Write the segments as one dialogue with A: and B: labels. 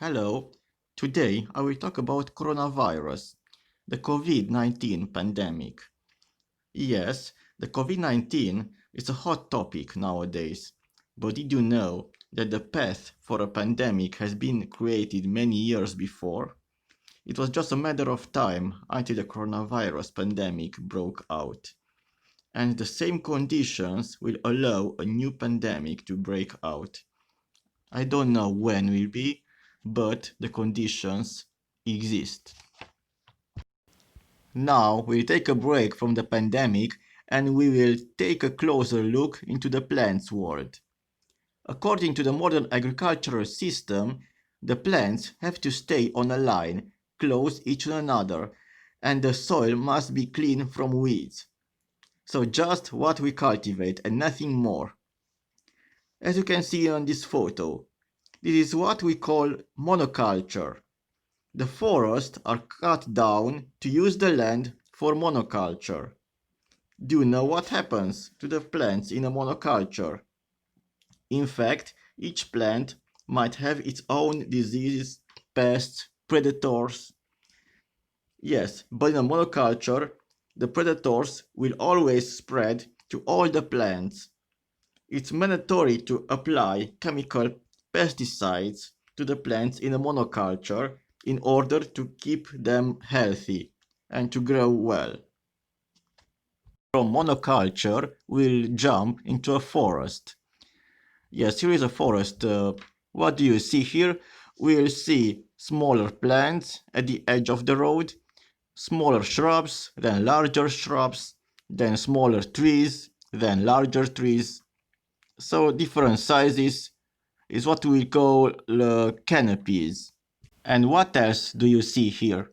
A: Hello, today I will talk about coronavirus, the COVID-19 pandemic. Yes, the COVID-19 is a hot topic nowadays, but did you know that the path for a pandemic has been created many years before? It was just a matter of time until the coronavirus pandemic broke out. And the same conditions will allow a new pandemic to break out. I don't know when will be, but the conditions exist. Now we'll take a break from the pandemic and we will take a closer look into the plants world. According to the modern agricultural system, the plants have to stay on a line, close each to another, and the soil must be clean from weeds. So just what we cultivate and nothing more. As you can see on this photo, this is what we call monoculture. The forests are cut down to use the land for monoculture. Do you know what happens to the plants in a monoculture? In fact, each plant might have its own diseases, pests, predators. Yes, but in a monoculture, the predators will always spread to all the plants. It's mandatory to apply chemical pesticides to the plants in a monoculture in order to keep them healthy and to grow well. From monoculture, we'll jump into a forest. Yes, here is a forest. What do you see here? We'll see smaller plants at the edge of the road, smaller shrubs, then larger shrubs, then smaller trees, then larger trees. So different sizes is what we call canopies. And what else do you see here?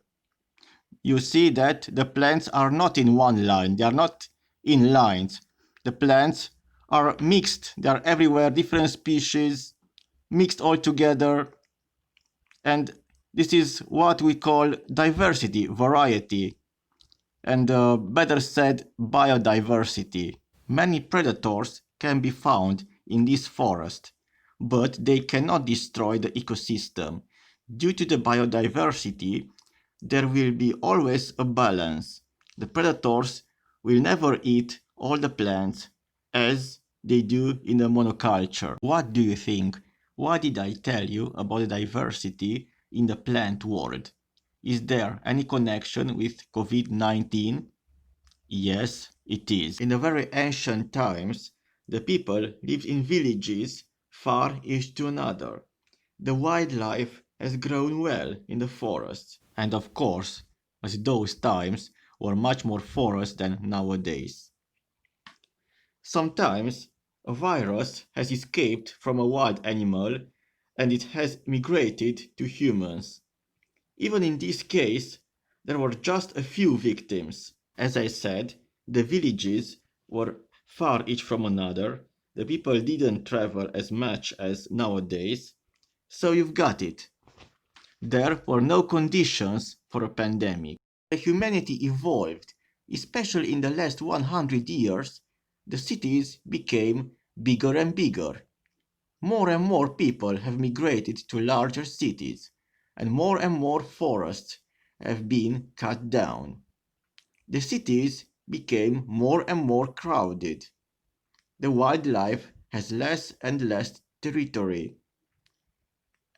A: You see that the plants are not in one line, they are not in lines. The plants are mixed, they are everywhere, different species, mixed all together. And this is what we call diversity, variety, and better said, biodiversity. Many predators can be found in this forest, but they cannot destroy the ecosystem. Due to the biodiversity, there will be always a balance. The predators will never eat all the plants as they do in a monoculture. What do you think? What did I tell you about the diversity in the plant world? Is there any connection with COVID-19? Yes, it is. In the very ancient times, the people lived in villages far each to another. The wildlife has grown well in the forests, and of course, as those times were much more forest than nowadays. Sometimes a virus has escaped from a wild animal and it has migrated to humans. Even in this case, there were just a few victims. As I said, the villages were far each from another, the people didn't travel as much as nowadays, so you've got it. There were no conditions for a pandemic. Humanity evolved, especially in the last 100 years, the cities became bigger and bigger. More and more people have migrated to larger cities, and more forests have been cut down. The cities became more and more crowded. The wildlife has less and less territory.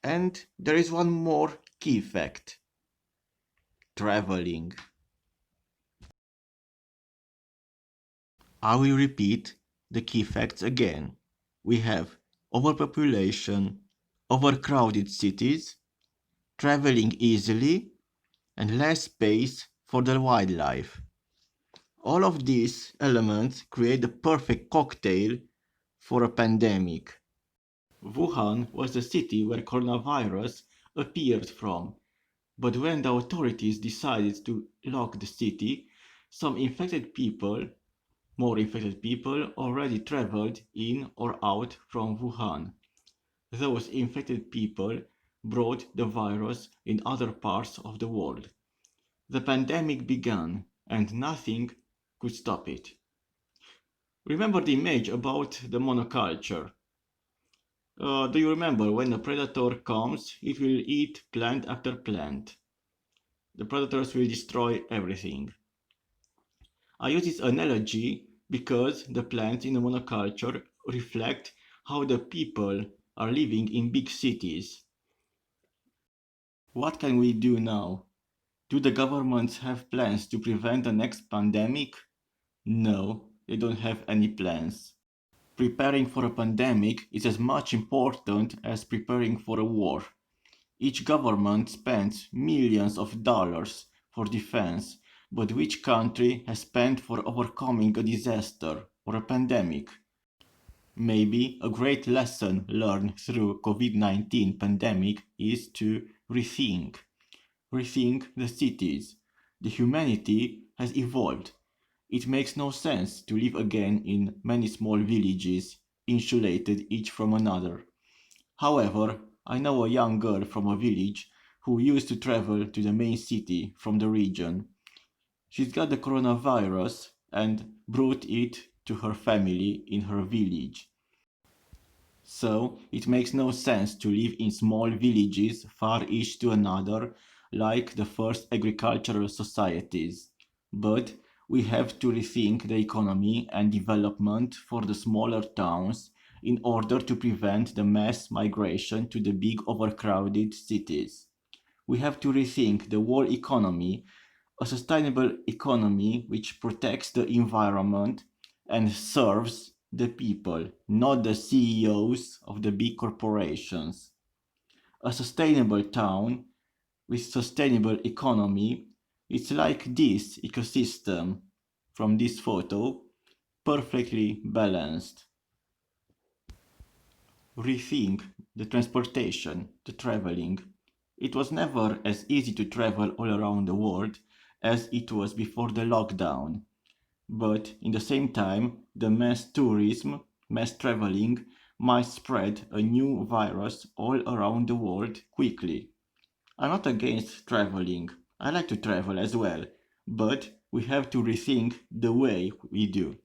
A: And there is one more key fact: traveling. I will repeat the key facts again. We have overpopulation, overcrowded cities, traveling easily, and less space for the wildlife. All of these elements create the perfect cocktail for a pandemic. Wuhan was the city where coronavirus appeared from, but when the authorities decided to lock the city, some more infected people already traveled in or out from Wuhan. Those infected people brought the virus in other parts of the world. The pandemic began and nothing could stop it. Remember the image about the monoculture. Do you remember when a predator comes, it will eat plant after plant. The predators will destroy everything. I use this analogy because the plants in the monoculture reflect how the people are living in big cities. What can we do now? Do the governments have plans to prevent the next pandemic? No, they don't have any plans. Preparing for a pandemic is as much important as preparing for a war. Each government spends millions of dollars for defense, but which country has spent for overcoming a disaster or a pandemic? Maybe a great lesson learned through COVID-19 pandemic is to rethink the cities. The humanity has evolved. It makes no sense to live again in many small villages, insulated each from another. However, I know a young girl from a village who used to travel to the main city from the region. She's got the coronavirus and brought it to her family in her village. So it makes no sense to live in small villages far each to another like the first agricultural societies. But we have to rethink the economy and development for the smaller towns in order to prevent the mass migration to the big overcrowded cities. We have to rethink the whole economy, a sustainable economy which protects the environment and serves the people, not the CEOs of the big corporations. A sustainable town with sustainable economy, it's like this ecosystem from this photo, perfectly balanced. Rethink the transportation, the traveling. It was never as easy to travel all around the world as it was before the lockdown. But in the same time, the mass tourism, mass traveling might spread a new virus all around the world quickly. I'm not against traveling. I like to travel as well. But we have to rethink the way we do.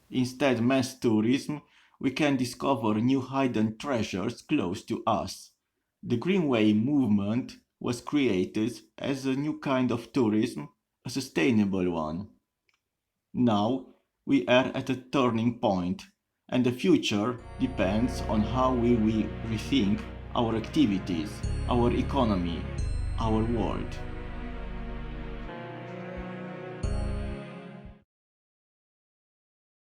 A: Instead mass tourism, we can discover new hidden treasures close to us. The Greenway movement was created as a new kind of tourism, a sustainable one. Now we are at a turning point, and the future depends on how we rethink our activities, our economy, our world.